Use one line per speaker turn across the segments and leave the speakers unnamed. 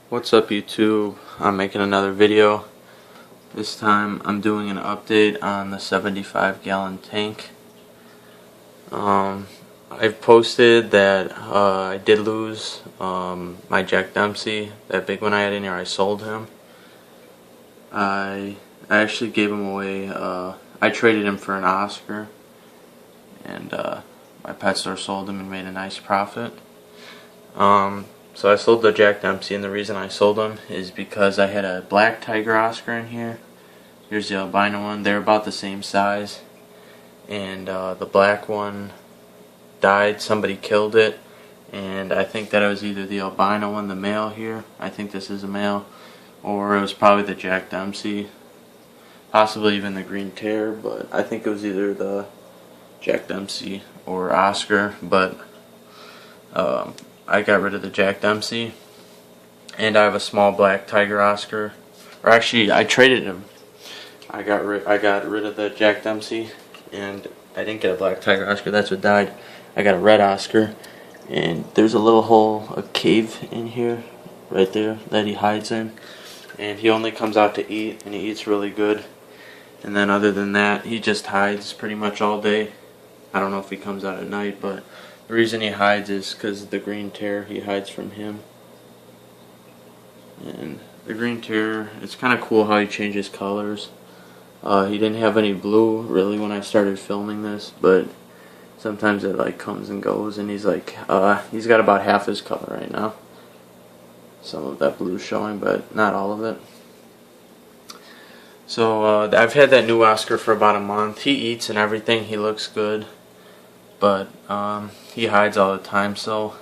What's up YouTube? I'm making another video. This time I'm doing an update on the 75-gallon tank. I've posted that I did lose my Jack Dempsey, that big one I had in here. I sold him. I actually gave him away. I traded him for an Oscar, and my pet store sold him and made a nice profit. So I sold the Jack Dempsey, and the reason I sold him is because I had a black tiger Oscar in here. Here's the albino one. They're about the same size, and the black one died. Somebody killed it, and I think that it was either the albino one, the male here, I think this is a male, or it was probably the Jack Dempsey, possibly even the green tear, but I think it was either the Jack Dempsey or Oscar. But I got rid of the Jack Dempsey, and I have a small black tiger Oscar. Or actually, I traded him. I got rid of the Jack Dempsey, and I didn't get a black tiger Oscar. That's what died. I got a red Oscar, and there's a little hole, a cave in here, right there, that he hides in. And he only comes out to eat, and he eats really good. And then other than that, he just hides pretty much all day. I don't know if he comes out at night, but the reason he hides is because of the green tear. He hides from him. And the green tear, it's kind of cool how he changes colors. He didn't have any blue really when I started filming this, but sometimes it like comes and goes, and he's he's got about half his color right now. Some of that blue showing, but not all of it. So I've had that new Oscar for about a month. He eats and everything. He looks good, but he hides all the time. So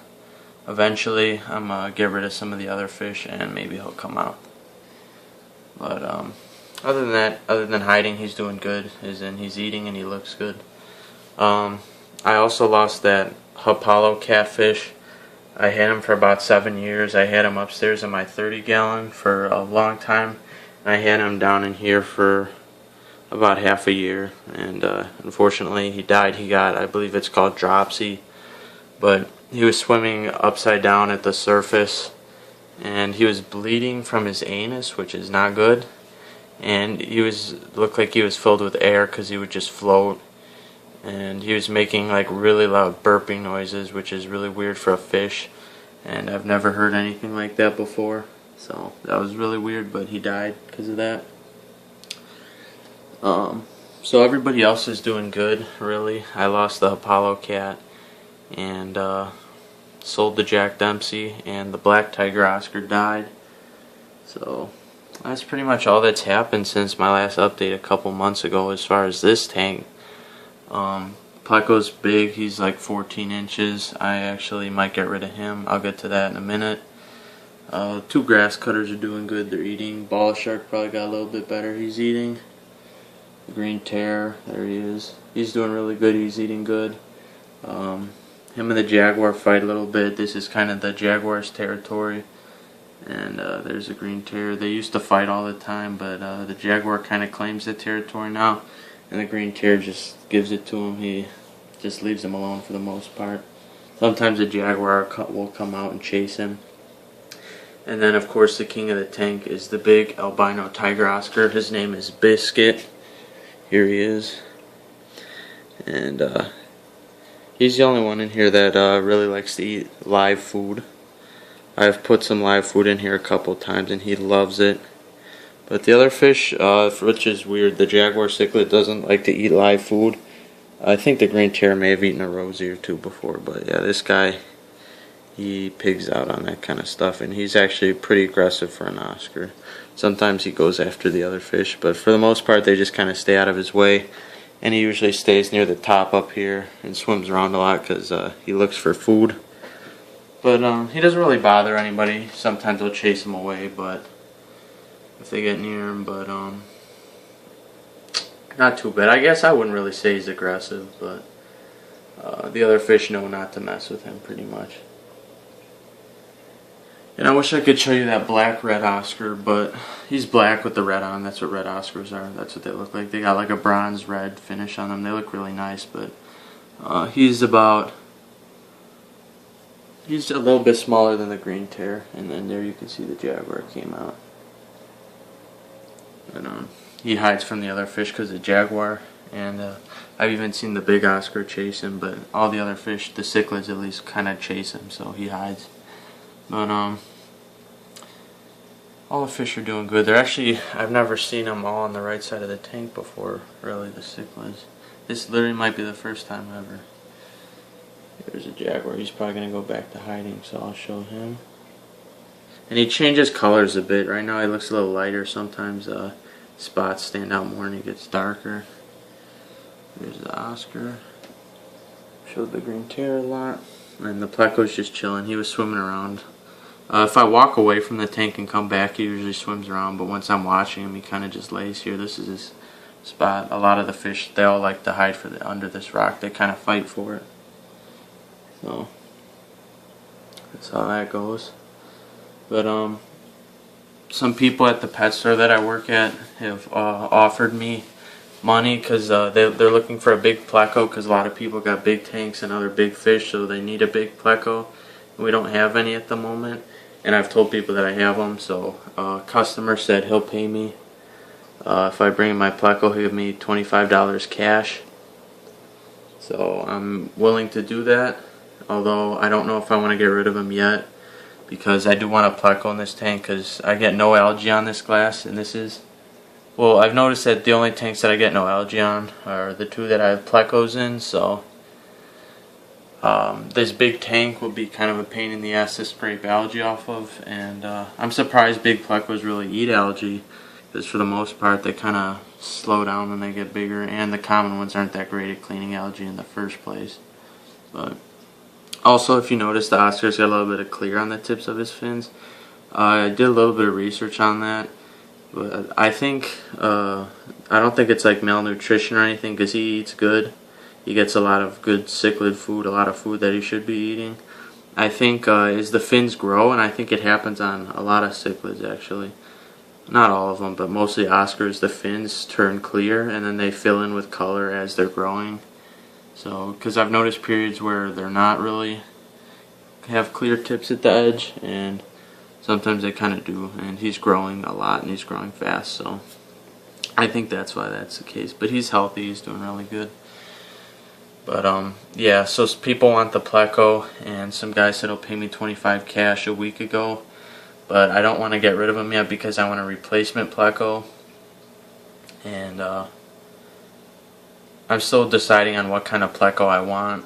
eventually I'm gonna get rid of some of the other fish, and maybe he'll come out. But other than that, other than hiding, he's doing good. He's eating and he looks good. I also lost that Apollo catfish. I had him for about 7 years. I had him upstairs in my 30-gallon for a long time. I had him down in here for about half a year, and unfortunately he died. He got, I believe it's called dropsy, but he was swimming upside down at the surface, and he was bleeding from his anus, which is not good, and looked like he was filled with air because he would just float, and he was making like really loud burping noises, which is really weird for a fish, and I've never heard anything like that before. So that was really weird, but he died because of that. So everybody else is doing good, really. I lost the Apollo cat, and sold the Jack Dempsey, and the black tiger Oscar died. So that's pretty much all that's happened since my last update a couple months ago as far as this tank. Pleco's big. He's like 14 inches. I actually might get rid of him. I'll get to that in a minute. Two grass cutters are doing good. They're eating. Ball shark probably got a little bit better. He's eating. Green tear, there he is. He's doing really good. He's eating good. Him and the jaguar fight a little bit. This is kind of the jaguar's territory. And there's a green tear. They used to fight all the time, but the jaguar kind of claims the territory now, and the green tear just gives it to him. He just leaves him alone for the most part. Sometimes the jaguar will come out and chase him. And then, of course, the king of the tank is the big albino tiger Oscar. His name is Biscuit. Here he is. And he's the only one in here that really likes to eat live food. I've put some live food in here a couple times, and he loves it. But the other fish, which is weird, the jaguar cichlid doesn't like to eat live food. I think the green tear may have eaten a rosy or two before, but yeah, this guy, he pigs out on that kind of stuff, and he's actually pretty aggressive for an Oscar. Sometimes he goes after the other fish, but for the most part they just kind of stay out of his way, and he usually stays near the top up here and swims around a lot because he looks for food. But he doesn't really bother anybody. Sometimes they'll chase him away, but if they get near him, but not too bad. I guess I wouldn't really say he's aggressive, but the other fish know not to mess with him pretty much. And I wish I could show you that black red Oscar, but he's black with the red on. That's what red Oscars are. That's what they look like. They got like a bronze red finish on them. They look really nice, but he's about He's a little bit smaller than the green tear, and then there you can see the jaguar came out. And he hides from the other fish because of the jaguar, and I've even seen the big Oscar chase him, but all the other fish, the cichlids at least, kind of chase him, so he hides. But all the fish are doing good. They're actually, I've never seen them all on the right side of the tank before, really, the cichlids. This literally might be the first time ever. There's a jaguar. He's probably going to go back to hiding, so I'll show him. And he changes colors a bit. Right now he looks a little lighter. Sometimes spots stand out more and he gets darker. There's the Oscar. Showed the green tear a lot. And the pleco's just chilling. He was swimming around. If I walk away from the tank and come back, he usually swims around. But once I'm watching him, he kind of just lays here. This is his spot. A lot of the fish, they all like to hide under this rock. They kind of fight for it. So that's how that goes. But some people at the pet store that I work at have offered me money because they're looking for a big pleco, because a lot of people got big tanks and other big fish, so they need a big pleco. We don't have any at the moment, and I've told people that I have them. So a customer said he'll pay me if I bring my pleco. He'll give me $25 cash. So I'm willing to do that. Although I don't know if I want to get rid of them yet, because I do want a pleco in this tank, because I get no algae on this glass, and this is, well, I've noticed that the only tanks that I get no algae on are the two that I have plecos in, so this big tank will be kind of a pain in the ass to scrape algae off of, and I'm surprised big plecos really eat algae, because for the most part they kind of slow down when they get bigger, and the common ones aren't that great at cleaning algae in the first place. But also, if you notice, the Oscar's got a little bit of clear on the tips of his fins. I did a little bit of research on that, but I think I don't think it's like malnutrition or anything, because he eats good. He gets a lot of good cichlid food, a lot of food that he should be eating. I think as the fins grow, and I think it happens on a lot of cichlids actually. Not all of them, but mostly Oscars, the fins turn clear and then they fill in with color as they're growing. So, because I've noticed periods where they're not really have clear tips at the edge, and sometimes they kind of do, and he's growing a lot and he's growing fast, so I think that's why that's the case. But he's healthy, he's doing really good. But yeah, so people want the pleco, and some guy said he'll pay me $25 cash a week ago, but I don't want to get rid of him yet because I want a replacement pleco, and I'm still deciding on what kind of pleco I want.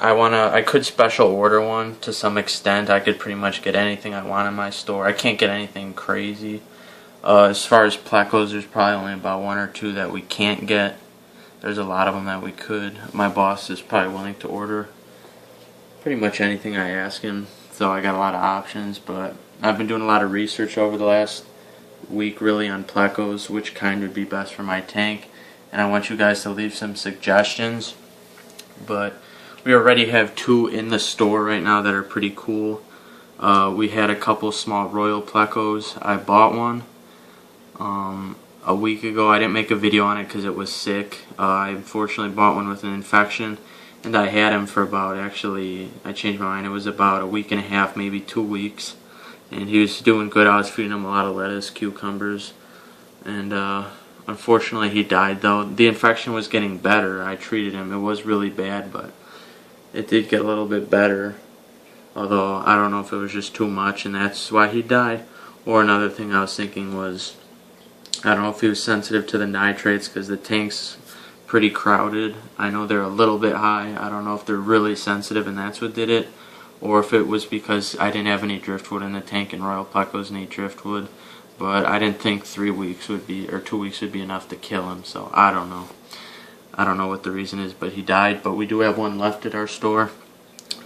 I could special order one to some extent. I could pretty much get anything I want in my store. I can't get anything crazy. As far as plecos, there's probably only about one or two that we can't get. There's a lot of them that we could. My boss is probably willing to order pretty much anything I ask him, so I got a lot of options. But I've been doing a lot of research over the last week really on plecos, which kind would be best for my tank, and I want you guys to leave some suggestions. But we already have two in the store right now that are pretty cool. We had a couple small royal plecos. I bought one a week ago. I didn't make a video on it because it was sick. I unfortunately bought one with an infection, and I had him for about, actually I changed my mind, it was about a week and a half, maybe 2 weeks. And he was doing good. I was feeding him a lot of lettuce, cucumbers, and unfortunately he died though. The infection was getting better. I treated him. It was really bad, but it did get a little bit better. Although I don't know if it was just too much and that's why he died. Or another thing I was thinking was, I don't know if he was sensitive to the nitrates because the tank's pretty crowded. I know they're a little bit high. I don't know if they're really sensitive and that's what did it, or if it was because I didn't have any driftwood in the tank, and royal plecos need driftwood. But I didn't think 3 weeks would be, or 2 weeks would be enough to kill him, so I don't know. I don't know what the reason is, but he died. But we do have one left at our store,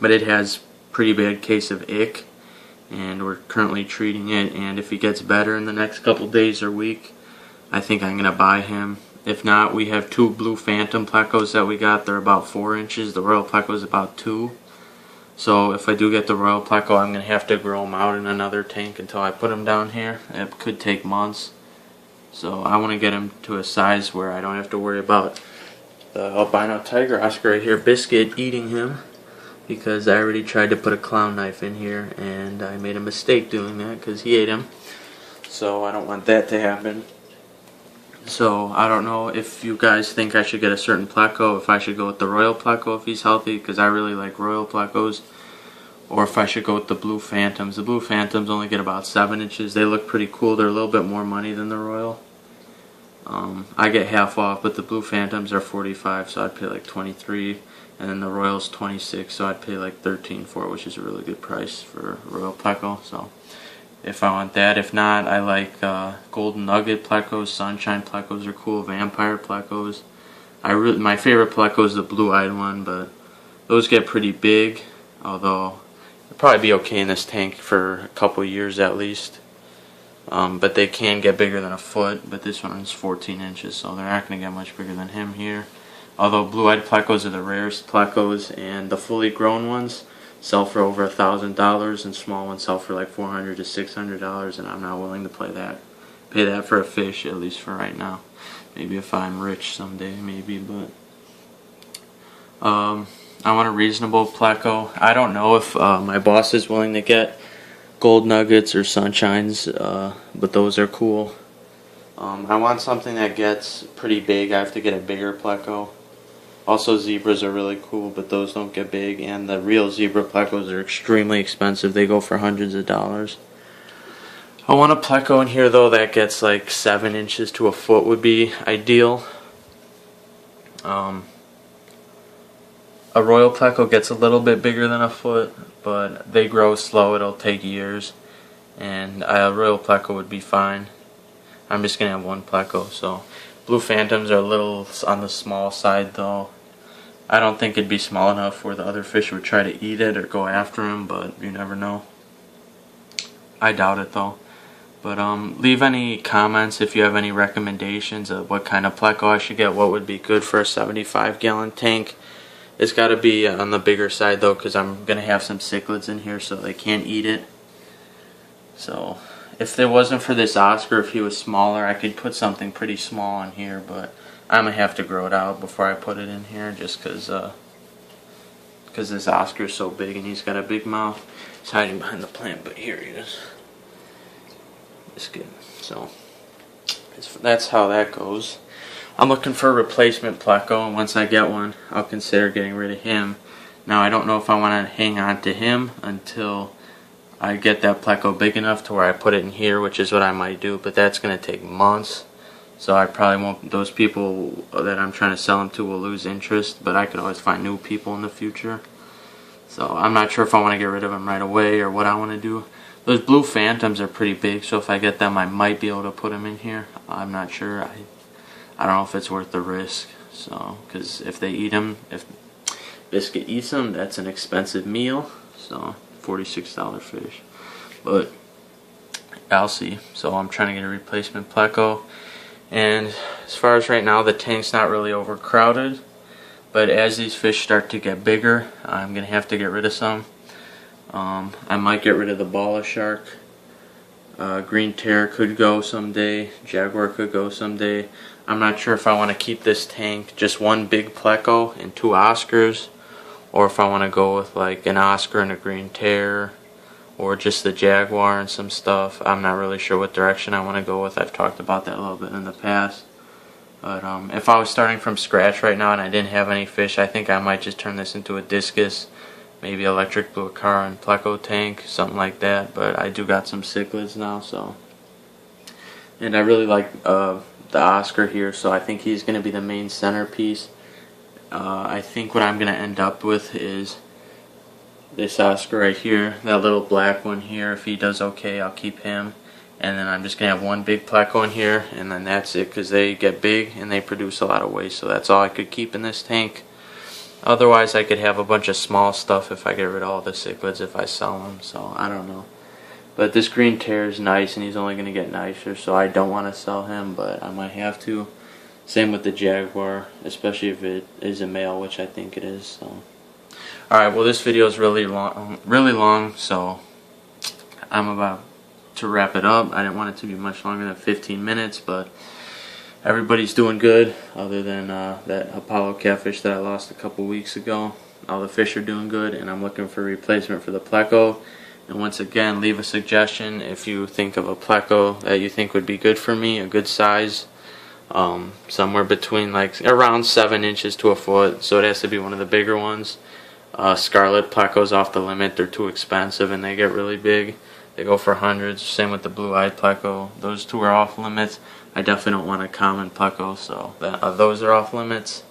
but it has pretty bad case of ick, and we're currently treating it, and if he gets better in the next couple days or week, I think I'm going to buy him. If not, we have two blue phantom plecos that we got. They're about 4 inches. The royal pleco is about 2. So if I do get the royal pleco, I'm going to have to grow them out in another tank until I put them down here. It could take months. So I want to get them to a size where I don't have to worry about the albino tiger Oscar right here, Biscuit, eating him because I already tried to put a clown knife in here and I made a mistake doing that because he ate him. So I don't want that to happen. So I don't know if you guys think I should get a certain pleco, if I should go with the royal pleco if he's healthy, because I really like royal plecos, or if I should go with the blue phantoms. The blue phantoms only get about 7 inches. They look pretty cool. They're a little bit more money than the royal. I get half off, but the blue phantoms are 45, so I'd pay like 23, and then the royal's 26, so I'd pay like 13 for it, which is a really good price for royal pleco. So if I want that. If not, I like golden nugget plecos, sunshine plecos are cool, vampire plecos. My favorite pleco is the blue-eyed one, but those get pretty big, although they'll probably be okay in this tank for a couple years at least. But they can get bigger than a foot, but this one is 14 inches, so they're not going to get much bigger than him here. Although blue-eyed plecos are the rarest plecos, and the fully grown ones sell for over $1,000, and small ones sell for like $400 to $600, and I'm not willing to pay that for a fish, at least for right now. Maybe if I'm rich someday, maybe, but I want a reasonable pleco. I don't know if my boss is willing to get gold nuggets or sunshines, but those are cool. I want something that gets pretty big. I have to get a bigger pleco. Also, zebras are really cool, but those don't get big, and the real zebra plecos are extremely expensive. They go for hundreds of dollars. I want a pleco in here though that gets like 7 inches to a foot would be ideal. A royal pleco gets a little bit bigger than a foot, but they grow slow. It'll take years, and a royal pleco would be fine. I'm just gonna have one pleco. So blue phantoms are a little on the small side though. I don't think it'd be small enough where the other fish would try to eat it or go after him, but you never know. I doubt it though. But leave any comments if you have any recommendations of what kind of pleco I should get, what would be good for a 75-gallon tank. It's got to be on the bigger side though, because I'm going to have some cichlids in here so they can't eat it. So if it wasn't for this Oscar, if he was smaller, I could put something pretty small in here, but I'm going to have to grow it out before I put it in here, just because this Oscar is so big and he's got a big mouth. He's hiding behind the plant, but here he is. It's good. So that's how that goes. I'm looking for a replacement pleco, and once I get one, I'll consider getting rid of him. Now, I don't know if I want to hang on to him until I get that pleco big enough to where I put it in here, which is what I might do, but that's going to take months. So I probably won't, those people that I'm trying to sell them to will lose interest, but I could always find new people in the future. So I'm not sure if I want to get rid of them right away or what I want to do. Those blue phantoms are pretty big, so if I get them, I might be able to put them in here. I'm not sure. I don't know if it's worth the risk. So, because if they eat them, if Biscuit eats them, that's an expensive meal. So, $46 fish. But I'll see. So I'm trying to get a replacement pleco. And as far as right now, the tank's not really overcrowded. But as these fish start to get bigger, I'm going to have to get rid of some. I might get rid of the bala shark. Green tear could go someday. Jaguar could go someday. I'm not sure if I want to keep this tank just one big pleco and 2 Oscars, or if I want to go with like an Oscar and a green tear, or just the Jaguar and some stuff. I'm not really sure what direction I want to go with. I've talked about that a little bit in the past. But if I was starting from scratch right now and I didn't have any fish, I think I might just turn this into a discus, maybe electric blue car and pleco tank, something like that. But I do got some cichlids now, so. And I really like the Oscar here, so I think he's going to be the main centerpiece. I think what I'm going to end up with is this Oscar right here, that little black one here. If he does okay, I'll keep him. And then I'm just going to have one big pleco in here, and then that's it, because they get big and they produce a lot of waste, so that's all I could keep in this tank. Otherwise, I could have a bunch of small stuff if I get rid of all the cichlids if I sell them, so I don't know. But this green tear is nice, and he's only going to get nicer, so I don't want to sell him, but I might have to. Same with the Jaguar, especially if it is a male, which I think it is. So, alright, well this video is really long, so I'm about to wrap it up. I didn't want it to be much longer than 15 minutes, but everybody's doing good, other than that Apollo catfish that I lost a couple weeks ago. All the fish are doing good, and I'm looking for a replacement for the pleco. And once again, leave a suggestion if you think of a pleco that you think would be good for me, a good size, somewhere between like around 7 inches to a foot. So it has to be one of the bigger ones. Scarlet plecos off the limit. They're too expensive and they get really big. They go for hundreds. Same with the blue-eyed pleco. Those two are off limits. I definitely don't want a common pleco, so those are off limits.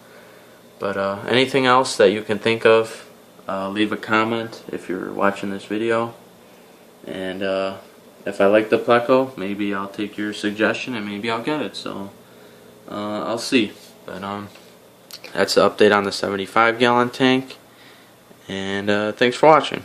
But anything else that you can think of, leave a comment if you're watching this video. And if I like the pleco, maybe I'll take your suggestion and maybe I'll get it. So I'll see. But that's the update on the 75-gallon tank. And thanks for watching.